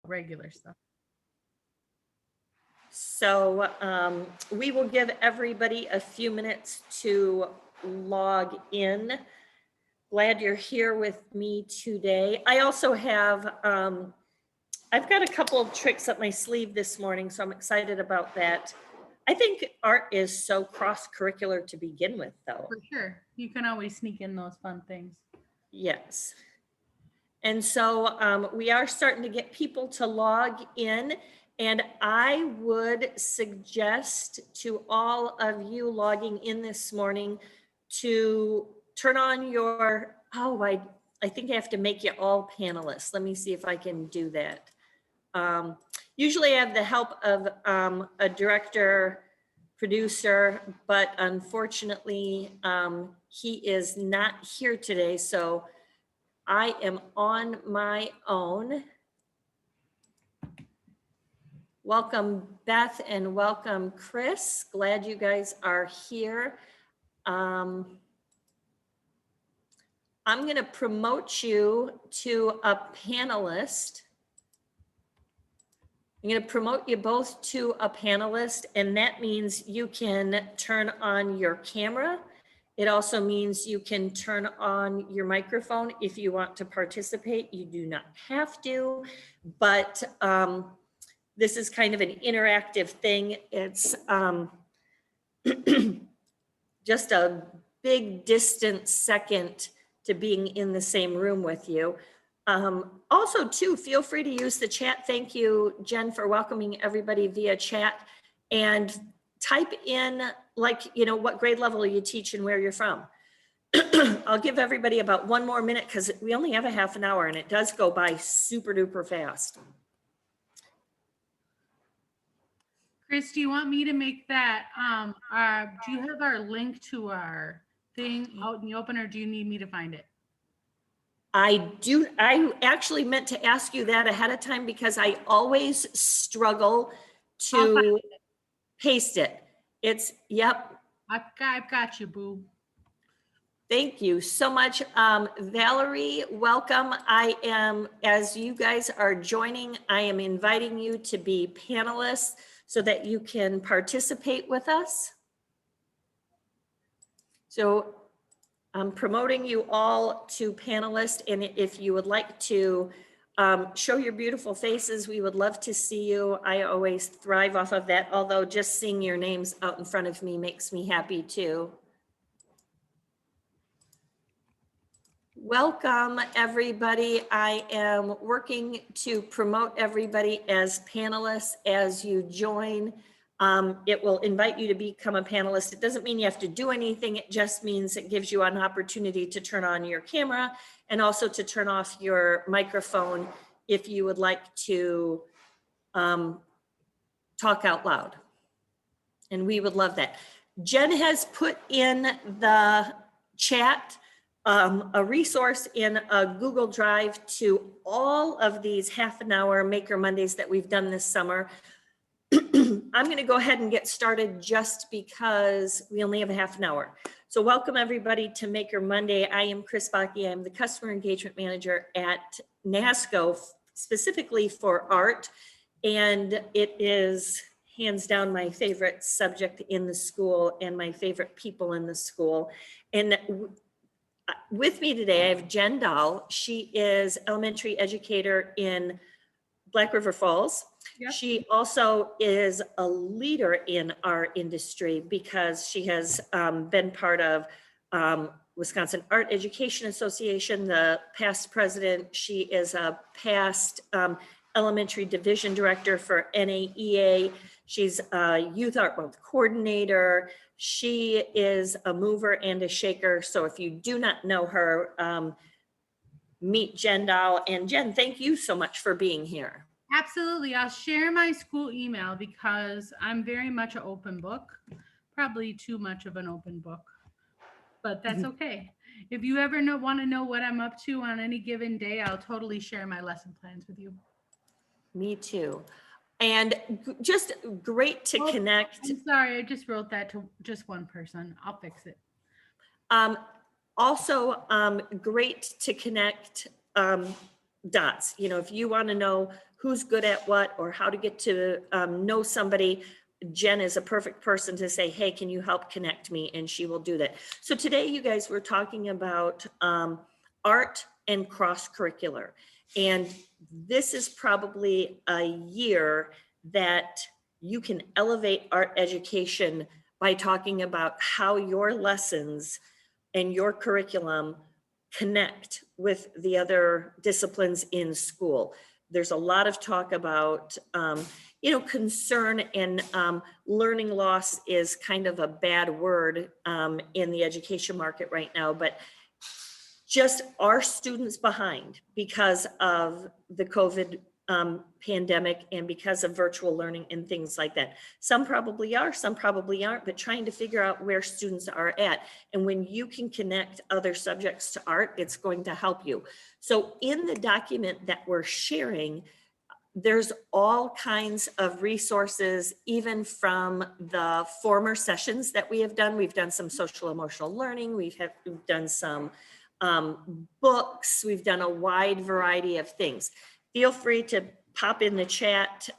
regular stuff. So we will give everybody a few minutes to log in. Glad you're here with me today. I also have, I've got a couple of tricks up my sleeve this morning, so I'm excited about that. I think art is so cross-curricular to begin with, though. For sure. You can always sneak in those fun things. Yes. And so we are starting to get people to log in, and I would suggest to all of you logging in this morning to turn on your, I think I have to make you all panelists. Let me see if I can do that. Usually I have the help of a director, producer, but unfortunately he is not here today, so I am on my own. Welcome, Beth, and welcome, Kris. Glad you guys are here. I'm going to promote you to a panelist. I'm going to promote you both to a panelist, and that means you can turn on your camera. It also means you can turn on your microphone if you want to participate. You do not have to, but this is kind of an interactive thing. It's just a big distance second to being in the same room with you. Also, too, feel free to use the chat. Thank you, Jen, for welcoming everybody via chat. And type in, like, you know, what grade level you teach and where you're from. I'll give everybody about one more minute because we only have a half an hour and it does go by super duper fast. Kris, do you want me to make that? Do you have our link to our thing out in the open, or do you need me to find it? I do. I actually meant to ask you that ahead of time because I always struggle to paste it. It's, yep. I've got you, boo. Thank you so much. Valerie, welcome. I am, as you guys are joining, I am inviting you to be panelists so that you can participate with us. So I'm promoting you all to panelists, and if you would like to show your beautiful faces, we would love to see you. I always thrive off of that, although just seeing your names out in front of me makes me happy too. Welcome, everybody. I am working to promote everybody as panelists as you join. It will invite you to become a panelist. It doesn't mean you have to do anything. It just means it gives you an opportunity to turn on your camera and also to turn off your microphone if you would like to talk out loud. And we would love that. Jen has put in the chat a resource in a Google Drive to all of these half an hour Maker Mondays that we've done this summer. I'm going to go ahead and get started just because we only have a half an hour. So welcome everybody to Maker Monday. I am Kris Bakke. I'm the Customer Engagement Manager at Nasco, specifically for art. And it is hands down my favorite subject in the school and my favorite people in the school. And with me today, I have Jen Dahl. She is elementary educator in Black River Falls. Yep. She also is a leader in our industry because she has been part of Wisconsin Art Education Association, the past president. She is a past elementary division director for NAEA. She's a youth art month coordinator. She is a mover and a shaker. So if you do not know her, meet Jen Dahl. And Jen, thank you so much for being here. Absolutely. I'll share my school email because I'm very much an open book, probably too much of an open book, but that's okay. If you ever want to know what I'm up to on any given day, I'll totally share my lesson plans with you. Me too. And just great to connect. I'm sorry, I just wrote that to just one person. I'll fix it. Also, great to connect dots. You know, if you want to know who's good at what or how to get to know somebody, Jen is a perfect person to say, hey, can you help connect me? And she will do that. So today, you guys, we're talking about art and cross-curricular. And this is probably a year that you can elevate art education by talking about how your lessons and your curriculum connect with the other disciplines in school. There's a lot of talk about, concern, and learning loss is kind of a bad word in the education market right now, but just are students behind because of the COVID pandemic and because of virtual learning and things like that. Some probably are, some probably aren't, but trying to figure out where students are at. And when you can connect other subjects to art, it's going to help you. So in the document that we're sharing, there's all kinds of resources, even from the former sessions that we have done. We've done some social emotional learning. We've done some books. We've done a wide variety of things. Feel free to pop in the chat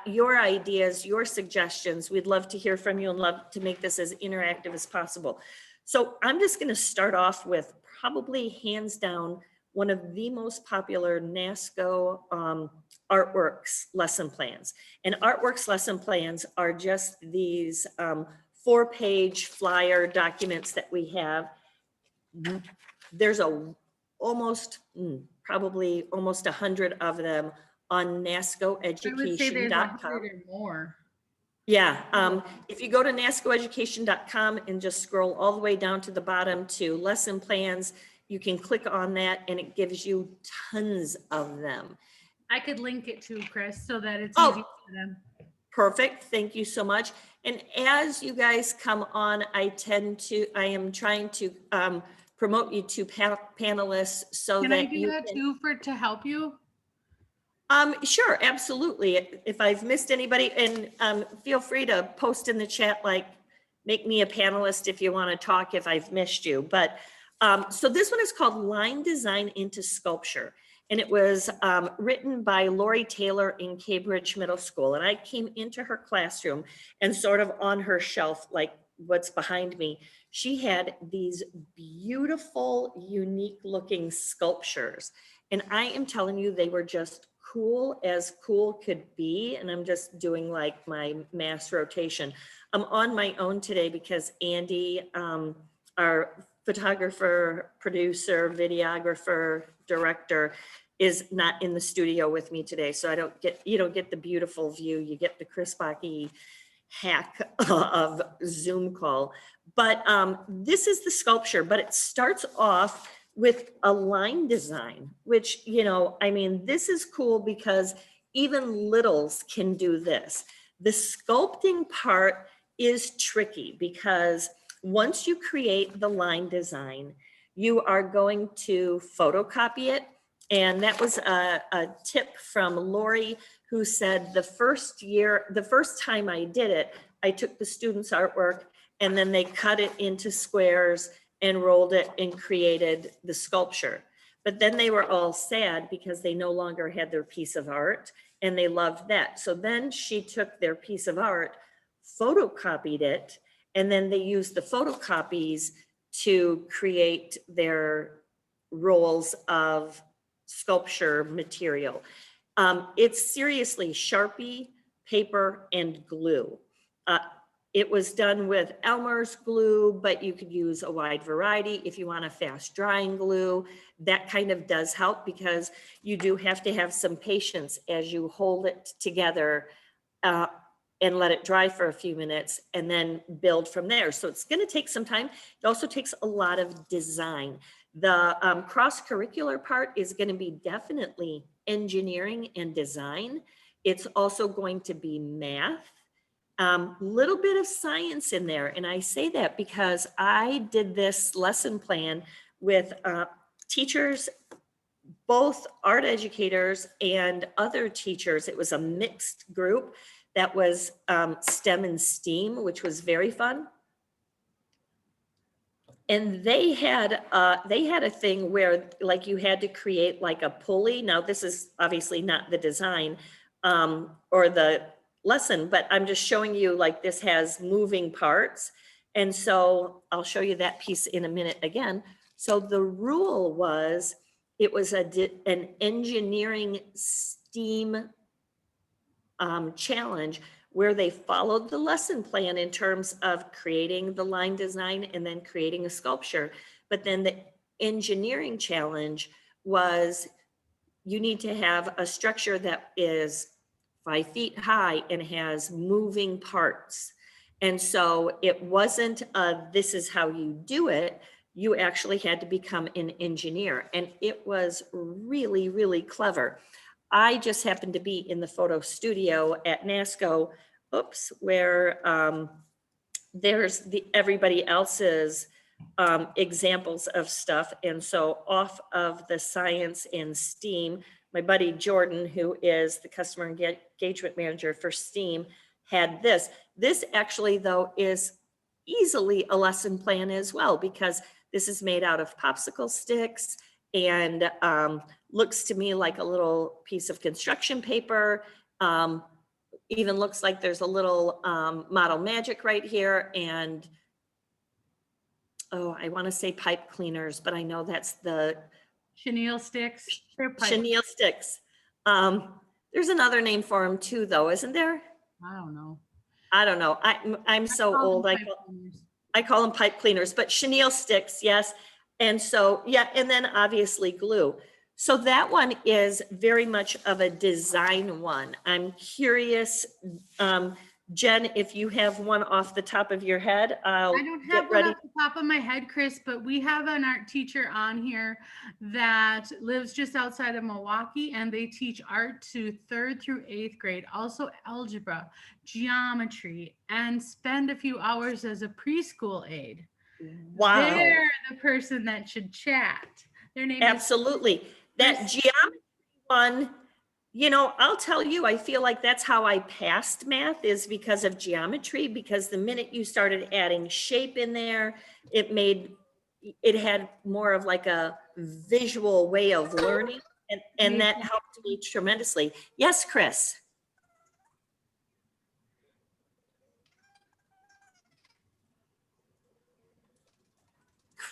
your ideas, your suggestions. We'd love to hear from you and love to make this as interactive as possible. So I'm just going to start off with probably hands down one of the most popular NASCO artworks lesson plans. And artworks lesson plans are just these 4-page flyer documents that we have. There's probably almost 100 of them on nascoeducation.com. I would say there's 100 or more. Yeah, if you go to nascoeducation.com and just scroll all the way down to the bottom to lesson plans, you can click on that and it gives you tons of them. I could link it to Kris so that it's easy for them. Perfect. Thank you so much. And as you guys come on, I am trying to promote you to panelists so can that I do you that can, too to help you? Sure, absolutely. If I've missed anybody, and feel free to post in the chat, like, make me a panelist if you want to talk if I've missed you. But so this one is called Line Design into Sculpture. And it was written by Lori Taylor in Cambridge Middle School. And I came into her classroom, and sort of on her shelf, like what's behind me, she had these beautiful, unique looking sculptures. And I am telling you, they were just cool as cool could be. And I'm just doing like my mass rotation. I'm on my own today because Andy, our photographer, producer, videographer, director, is not in the studio with me today. So you don't get the beautiful view. You get the Kris Bakke hack of Zoom call. But this is the sculpture, but it starts off with a line design, which, this is cool because even littles can do this. The sculpting part is tricky because once you create the line design, you are going to photocopy it. And that was a tip from Lori, who said the first time I did it, I took the students' artwork and then they cut it into squares and rolled it and created the sculpture. But then they were all sad because they no longer had their piece of art and they loved that. So then she took their piece of art, photocopied it, and then they used the photocopies to create their rolls of sculpture material. It's seriously Sharpie, paper, and glue. It was done with Elmer's glue, but you could use a wide variety. If you want a fast drying glue, that kind of does help because you do have to have some patience as you hold it together and let it dry for a few minutes and then build from there. So it's going to take some time. It also takes a lot of design. The cross-curricular part is going to be definitely engineering and design. It's also going to be math. Little bit of science in there. And I say that because I did this lesson plan with teachers, both art educators and other teachers. It was a mixed group that was STEM and STEAM, which was very fun. And they had a thing where like you had to create like a pulley. Now this is obviously not the design or the lesson, but I'm just showing you like this has moving parts. And so I'll show you that piece in a minute again. So the rule was, it was an engineering STEAM challenge where they followed the lesson plan in terms of creating the line design and then creating a sculpture. But then the engineering challenge was, you need to have a structure that is 5 feet high and has moving parts. And so it wasn't this is how you do it. You actually had to become an engineer. And it was really, really clever. I just happened to be in the photo studio at Nasco, where there's everybody else's examples of stuff. And so off of the science and STEAM, my buddy Jordan, who is the customer engagement manager for STEAM, had this. This actually, though, is easily a lesson plan as well, because this is made out of popsicle sticks and looks to me like a little piece of construction paper. Even looks like there's a little model magic right here. And oh, I want to say pipe cleaners, but I know that's the Chenille sticks. They're pipe. chenille sticks. There's another name for them too, though, isn't there? I don't know. I don't know. I'm so old. I call them pipe cleaners, but chenille sticks, yes. And so, yeah, and then obviously glue. So that one is very much of a design one. I'm curious, Jen, if you have one off the top of your head. I don't have one off the top of my head, Kris, but we have an art teacher on here that lives just outside of Milwaukee, and they teach art to 3rd through 8th grade, also algebra, geometry, and spend a few hours as a preschool aide. Wow. They're the person that should chat. Their name Absolutely. That geometry one, you know, I'll tell you, I feel like that's how I passed math, is because of geometry, because the minute you started adding shape in there, it had more of like a visual way of learning, and that helped me tremendously. Yes, Kris.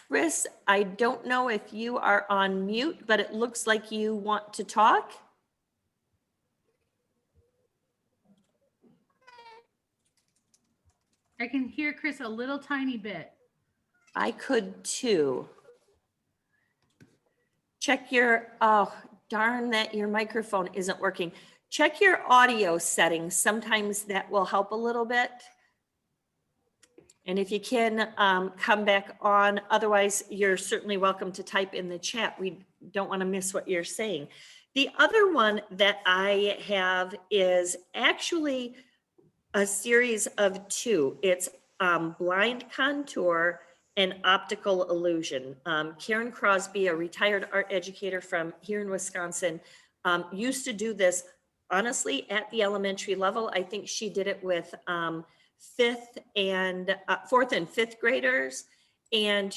Kris, I don't know if you are on mute, but it looks like you want to talk. I can hear Kris a little tiny bit. I could too. Check your, oh, darn that your microphone isn't working. Check your audio settings. Sometimes that will help a little bit. And if you can come back on, otherwise you're certainly welcome to type in the chat. We don't want to miss what you're saying. The other one that I have is actually a series of 2. It's blind contour and optical illusion. Karen Crosby, a retired art educator from here in Wisconsin, used to do this honestly at the elementary level. I think she did it with 4th and 5th graders. And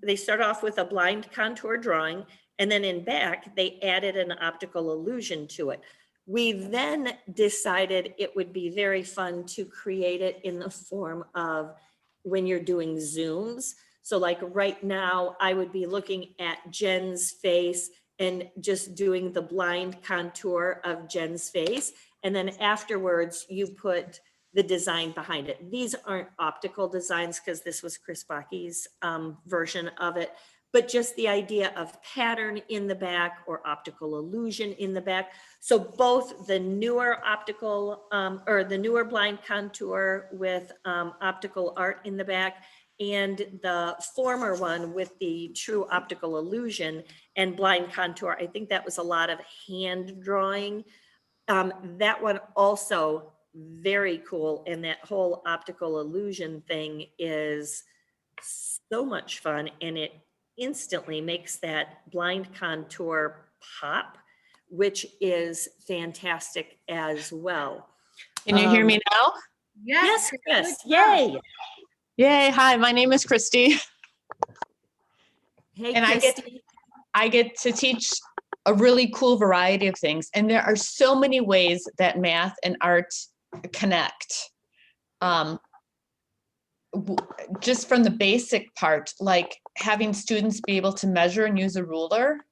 they start off with a blind contour drawing, and then in back, they added an optical illusion to it. We then decided it would be very fun to create it in the form of when you're doing Zooms. So like right now, I would be looking at Jen's face and just doing the blind contour of Jen's face. And then afterwards, you put the design behind it. These aren't optical designs because this was Kris Bakke's version of it, but just the idea of pattern in the back or optical illusion in the back. So both the newer optical or the newer blind contour with optical art in the back, and the former one with the true optical illusion and blind contour. I think that was a lot of hand drawing. That one also very cool. And that whole optical illusion thing is so much fun. And it instantly makes that blind contour pop, which is fantastic as well. Can you hear me now? Yes, Kris. Yay. Yay, hi, my name is Christy, Hey, and Christy. I get to teach a really cool variety of things. And there are so many ways that math and art connect. Just from the basic part, like having students be able to measure and use a ruler,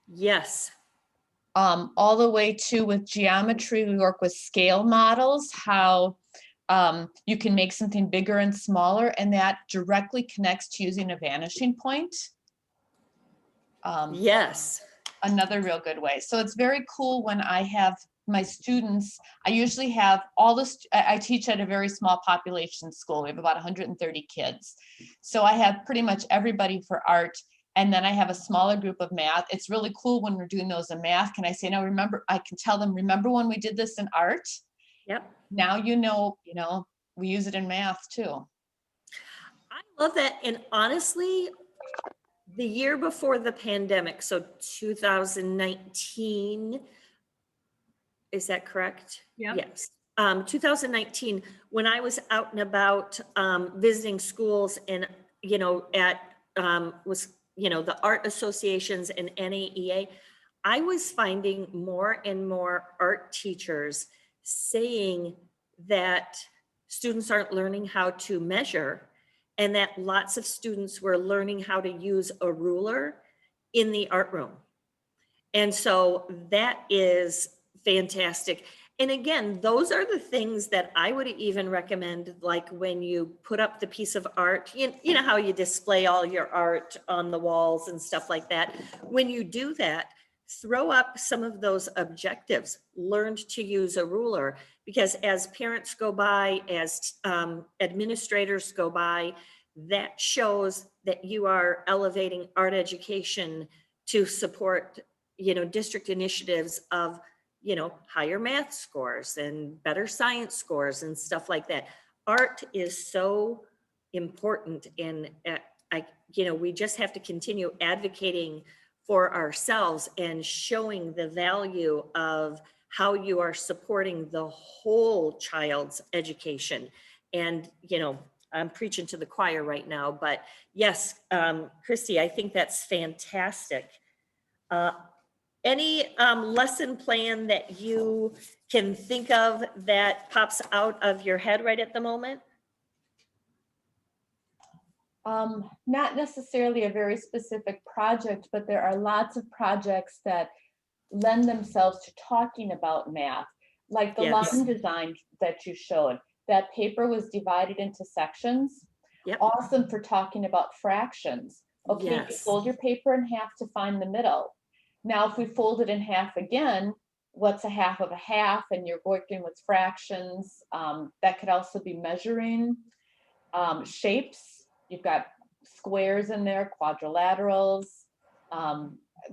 Yes. all the way to with geometry, we work with scale models, how you can make something bigger and smaller, and that directly connects to using a vanishing point. Yes. Another real good way. So it's very cool when I have my students, I usually have all this, I teach at a very small population school. We have about 130 kids. So I have pretty much everybody for art. And then I have a smaller group of math. It's really cool when we're doing those in math. Can I say, now remember, I can tell them, remember when we did this in art? Yep. Now, we use it in math too. I love that. And honestly, the year before the pandemic, so 2019, is that correct? Yep. Yes. 2019, when I was out and about visiting schools and, at the art associations and NAEA, I was finding more and more art teachers saying that students aren't learning how to measure, and that lots of students were learning how to use a ruler in the art room. And so that is fantastic. And again, those are the things that I would even recommend, like when you put up the piece of art, you know how you display all your art on the walls and stuff like that. When you do that, throw up some of those objectives, learned to use a ruler, because as parents go by, as administrators go by, that shows that you are elevating art education to support, district initiatives of, higher math scores and better science scores and stuff like that. Art is so important, and we just have to continue advocating for ourselves and showing the value of how you are supporting the whole child's education. And, I'm preaching to the choir right now, but yes, Christy, I think that's fantastic. Any lesson plan that you can think of that pops out of your head right at the moment? Not necessarily a very specific project, but there are lots of projects that lend themselves to talking about math, like the Yes. line design that you showed. That paper was divided into sections. Yep. Awesome for talking about fractions. Okay, you Yes. fold your paper in half to find the middle. Now, if we fold it in half again, what's a half of a half? And you're working with fractions. That could also be measuring shapes. You've got squares in there, quadrilaterals.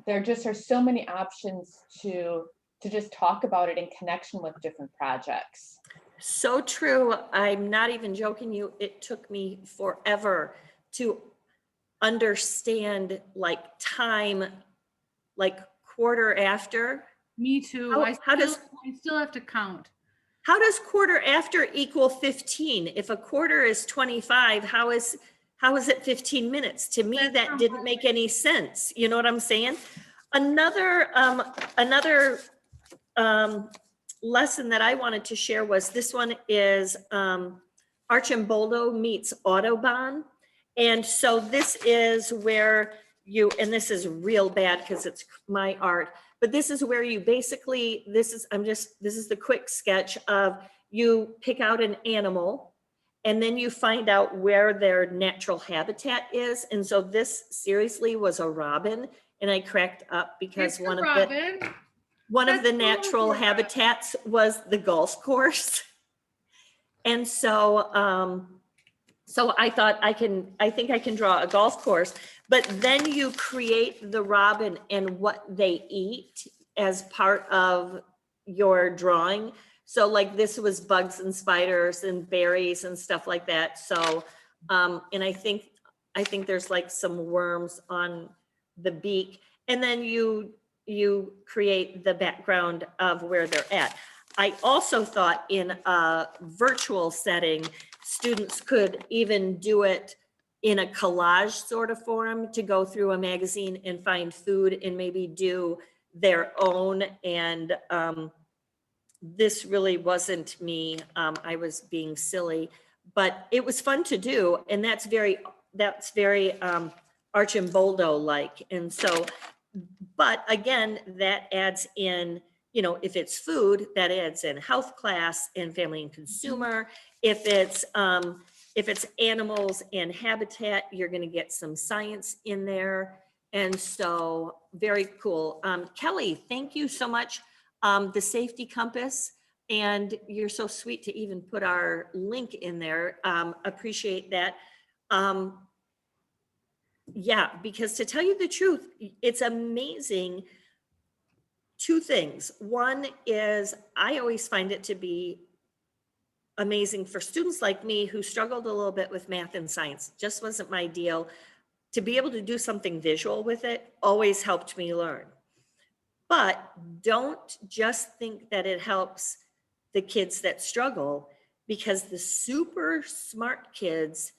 There just are so many options to just talk about it in connection with different projects. So true. I'm not even joking you. It took me forever to understand time, like quarter after. Me too. How I still have to count. How does quarter after equal 15? If a quarter is 25, how is it 15 minutes? To me, that didn't make any sense. You know what I'm saying? Another lesson that I wanted to share was this one is Archimboldo meets Autobahn. And so this is where and this is real bad because it's my art, but this is where you basically, this is the quick sketch of you pick out an animal and then you find out where their natural habitat is. And so this seriously was a robin, and I cracked up because one of the natural habitats was the golf course. And so, so I thought I think I can draw a golf course, but then you create the robin and what they eat as part of your drawing. So like this was bugs and spiders and berries and stuff like that. So, and I think there's like some worms on the beak, and then you create the background of where they're at. I also thought in a virtual setting students could even do it in a collage sort of form to go through a magazine and find food and maybe do their own. And this really wasn't me. I was being silly, but it was fun to do. And that's very Archimboldo-like. And so, but again, that adds in, you know, if it's food, that adds in health class and family and consumer. If it's animals and habitat, you're going to get some science in there. And so very cool. Kelly, thank you so much. The safety compass, and you're so sweet to even put our link in there. Appreciate that. Yeah, because to tell you the truth, it's amazing. Two things. One is I always find it to be amazing for students like me who struggled a little bit with math and science. Just wasn't my deal. To be able to do something visual with it always helped me learn. But don't just think that it helps the kids that struggle, because the super smart kids,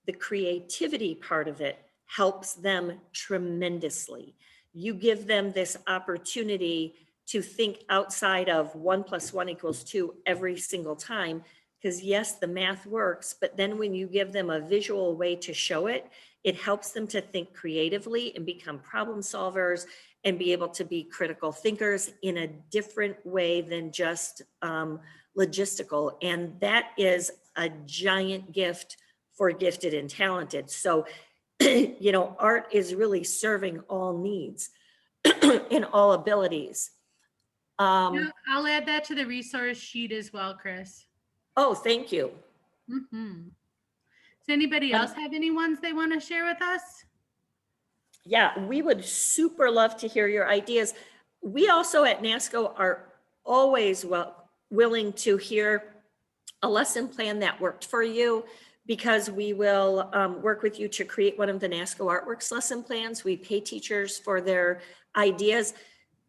the creativity part of it helps them tremendously. You give them this opportunity to think outside of 1 + 1 = 2 every single time. Because yes, the math works, but then when you give them a visual way to show it, it helps them to think creatively and become problem solvers and be able to be critical thinkers in a different way than just logistical. And that is a giant gift for gifted and talented. So, you know, art is really serving all needs and all abilities. Yeah, I'll add that to the resource sheet as well, Kris. Oh, thank you. Does anybody else have any ones they want to share with us? Yeah, we would super love to hear your ideas. We also at NASCO are always willing to hear a lesson plan that worked for you, because we will work with you to create one of the NASCO Artworks lesson plans. We pay teachers for their ideas.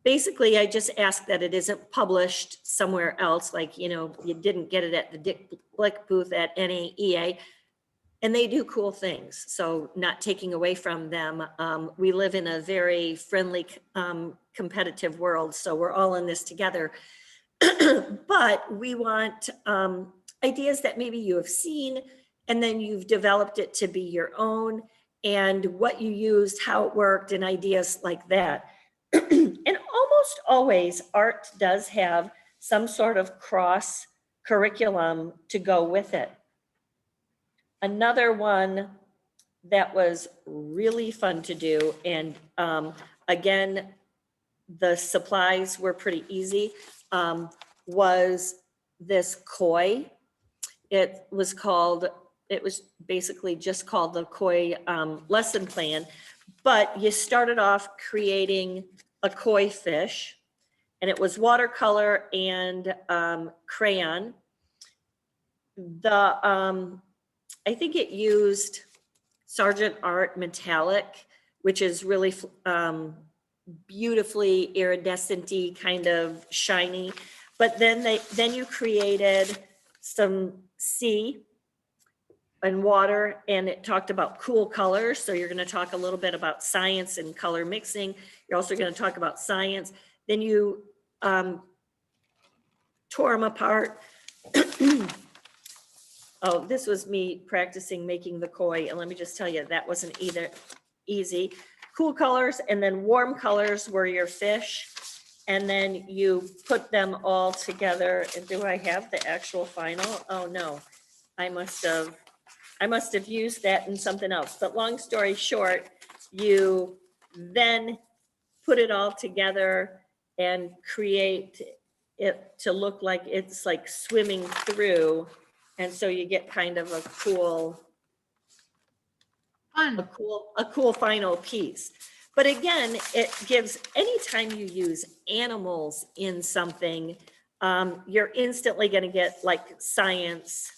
Basically, I just ask that it isn't published somewhere else, like, you know, you didn't get it at the Dick Blick booth at NAEA. And they do cool things, so not taking away from them. We live in a very friendly, competitive world, so we're all in this together. But we want ideas that maybe you have seen, and then you've developed it to be your own, and what you used, how it worked, and ideas like that. And almost always, art does have some sort of cross curriculum to go with it. Another one that was really fun to do, and again, the supplies were pretty easy, was this koi. It was basically just called the koi lesson plan, but you started off creating a koi fish, and it was watercolor and crayon. I think it used Sargent Art metallic, which is really beautifully iridescent-y, kind of shiny. But then you created some sea and water, and it talked about cool colors. So you're going to talk a little bit about science and color mixing. You're also going to talk about science. Then you tore them apart. Oh, this was me practicing making the koi, and let me just tell you, that wasn't either easy. Cool colors, and then warm colors were your fish, and then you put them all together. And do I have the actual final? Oh no, I must have used that in something else. But long story short, you then put it all together and create it to look like it's like swimming through. And so you get kind of a cool final piece. But again, it gives, anytime you use animals in something, you're instantly going to get like science,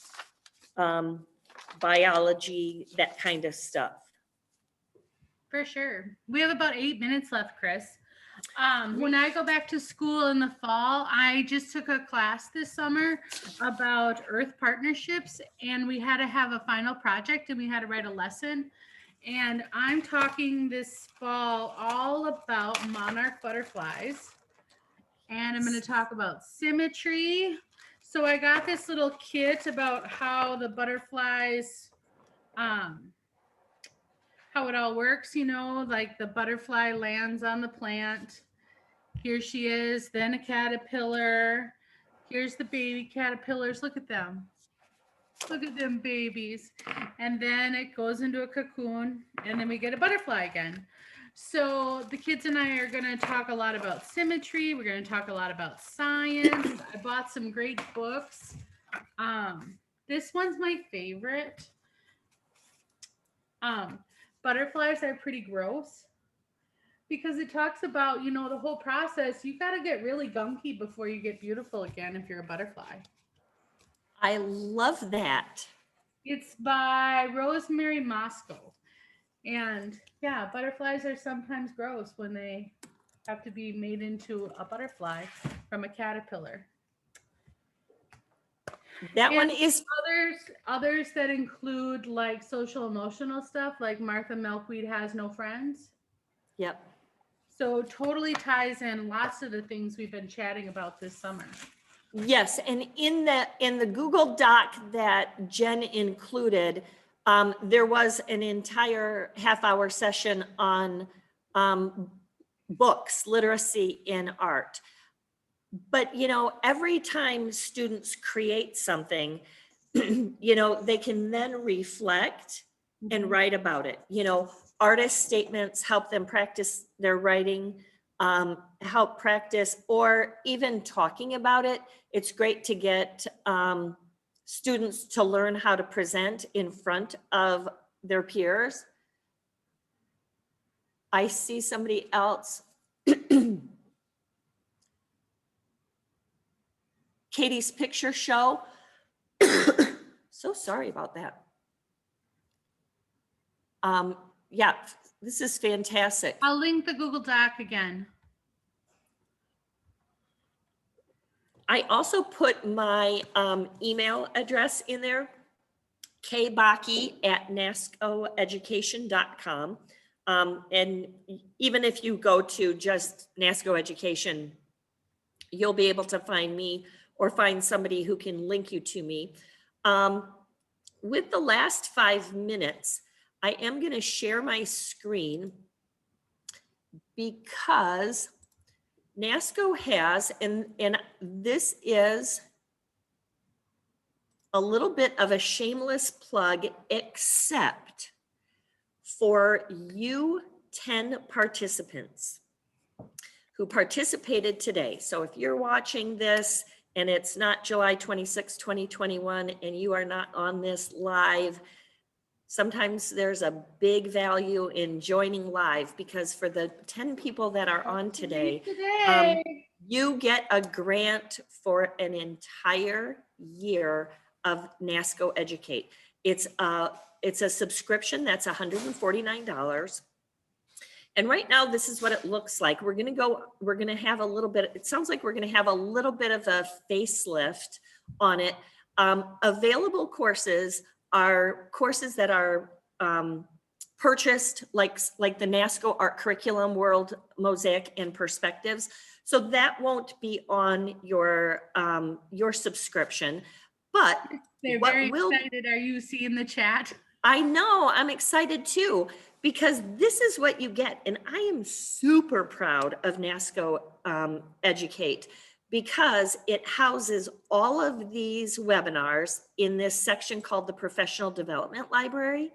biology, that kind of stuff. For sure. We have about 8 minutes left, Kris. When I go back to school in the fall, I just took a class this summer about Earth partnerships, and we had to have a final project and we had to write a lesson. And I'm talking this fall all about monarch butterflies. And I'm going to talk about symmetry. So I got this little kit about how the butterflies, how it all works, you know, like the butterfly lands on the plant. Here she is, then a caterpillar. Here's the baby caterpillars. Look at them. Look at them babies. And then it goes into a cocoon, and then we get a butterfly again. So the kids and I are going to talk a lot about symmetry. We're going to talk a lot about science. I bought some great books. This one's my favorite. Butterflies are pretty gross because it talks about, you know, the whole process. You got to get really gunky before you get beautiful again if you're a butterfly. I love that. It's by Rosemary Moscow. And yeah, butterflies are sometimes gross when they have to be made into a butterfly from a caterpillar. That And one is, others that include like social emotional stuff, like Martha Milkweed Has No Friends. yep. So totally ties in lots of the things we've been chatting about this summer. Yes, and in the Google Doc that Jen included, there was an entire half-hour session on books, literacy in art. But, you know, every time students create something, you know, they can then reflect and write about it. You know, artist statements help them practice their writing, help practice, or even talking about it. It's great to get students to learn how to present in front of their peers. I see somebody else. Katie's picture show. So sorry about that. Yeah, this is fantastic. I'll link the Google Doc again. I also put my email address in there, kbakke@nascoeducation.com. And even if you go to just Nasco Education, you'll be able to find me or find somebody who can link you to me. With the last 5 minutes, I am going to share my screen because Nasco has, and this is a little bit of a shameless plug, except for you 10 participants who participated today. So if you're watching this and it's not July 26, 2021, and you are not on this live, sometimes there's a big value in joining live, because for the 10 people that are on today, you get a grant for an entire year of Nasco Educate. It's a subscription that's $149. And right now, this is what it looks like. We're going to have a little bit, it sounds like we're going to have a little bit of a facelift on it. Available courses are courses that are purchased, like the Nasco Art Curriculum, World Mosaic, and Perspectives. So that won't be on your subscription. But they're very excited. Are you seeing the chat? I know, I'm excited too, because this is what you get. And I am super proud of Nasco Educate, because it houses all of these webinars in this section called the Professional Development Library.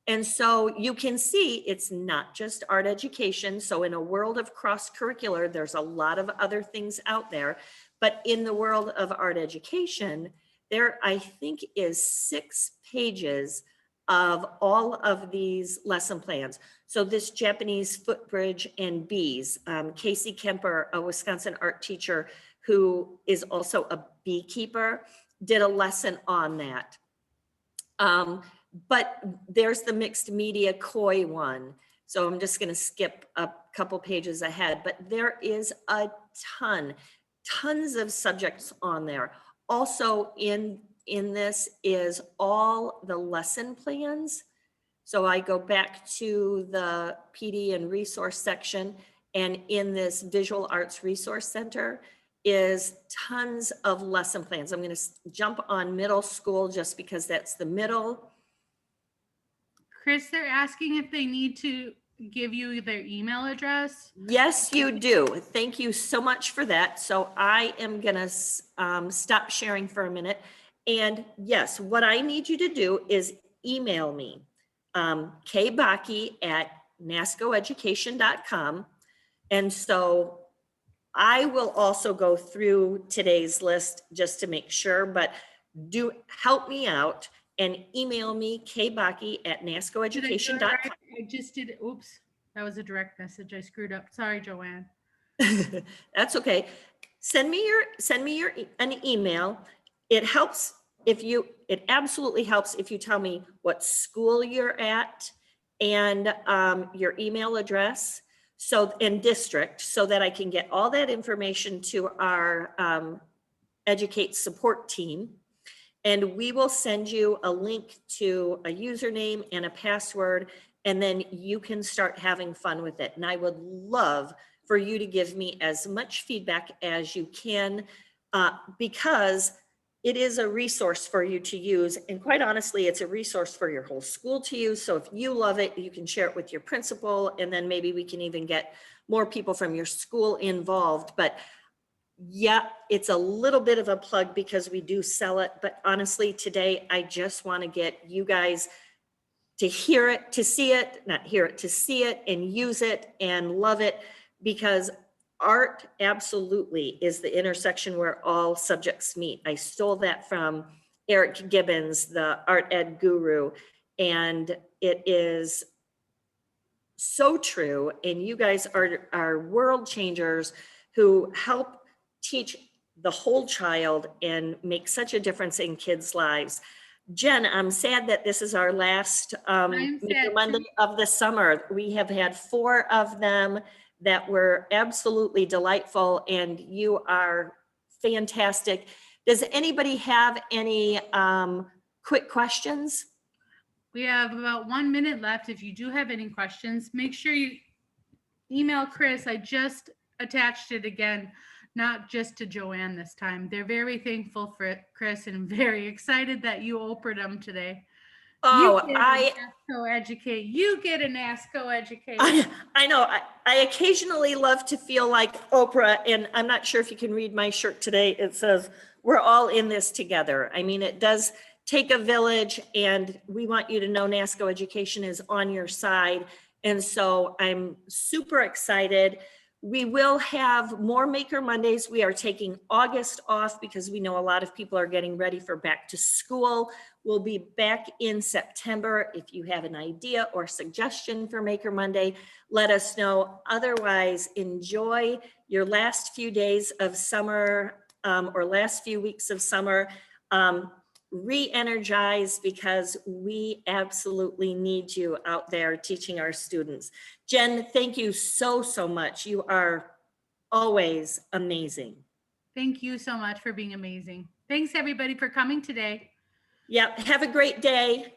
And so you can see it's not just art education. So in a world of cross-curricular, there's a lot of other things out there. But in the world of art education, there, I think, is 6 pages of all of these lesson plans. So this Japanese footbridge and bees, Casey Kemper, a Wisconsin art teacher who is also a beekeeper, did a lesson on that. But there's the mixed media koi one. So I'm just going to skip a couple pages ahead, but there is a tons of subjects on there. Also in this is all the lesson plans. So I go back to the PD and resource section, and in this Visual Arts Resource Center is tons of lesson plans. I'm going to jump on middle school just because that's the middle. Kris, they're asking if they need to give you their email address. Yes, you do. Thank you so much for that. So I am going to stop sharing for a minute. And yes, what I need you to do is email me, kbakke@nascoeducation.com. And so I will also go through today's list just to make sure, but do help me out and email me, kbakke@nascoeducation.com. I just did, oops, that was a direct message. I screwed up. Sorry, Joanne. That's okay. Send me an email. It helps if you, it absolutely helps if you tell me what school you're at and your email address. So, and district, so that I can get all that information to our Educate support team. And we will send you a link to a username and a password, and then you can start having fun with it. And I would love for you to give me as much feedback as you can, because it is a resource for you to use. And quite honestly, it's a resource for your whole school to use. So if you love it, you can share it with your principal, and then maybe we can even get more people from your school involved. But yeah, it's a little bit of a plug because we do sell it. But honestly, today, I just want to get you guys to hear it, to see it, not hear it, to see it and use it and love it, because art absolutely is the intersection where all subjects meet. I stole that from Eric Gibbons, the art ed guru, and it is so true. And you guys are world changers who help teach the whole child and make such a difference in kids' lives. Jen, I'm sad that this is our last Maker Monday of the summer. We have had 4 of them that were absolutely delightful, and you are fantastic. Does anybody have any quick questions? We have about 1 minute left. If you do have any questions, make sure you email Kris. I just attached it again, not just to Joanne this time. They're very thankful for Kris and very excited that you Oprah'd them today. Oh, NASCO Educate. You get a NASCO Educate. I know. I occasionally love to feel like Oprah, and I'm not sure if you can read my shirt today. It says, "We're all in this together." I mean, it does take a village, and we want you to know NASCO Education is on your side. And so I'm super excited. We will have more Maker Mondays. We are taking August off because we know a lot of people are getting ready for back to school. We'll be back in September. If you have an idea or suggestion for Maker Monday, let us know. Otherwise, enjoy your last few days of summer or last few weeks of summer. Re-energize, because we absolutely need you out there teaching our students. Jen, thank you so much. You are always amazing. Thank you so much for being amazing. Thanks everybody for coming today. Yep. Have a great day.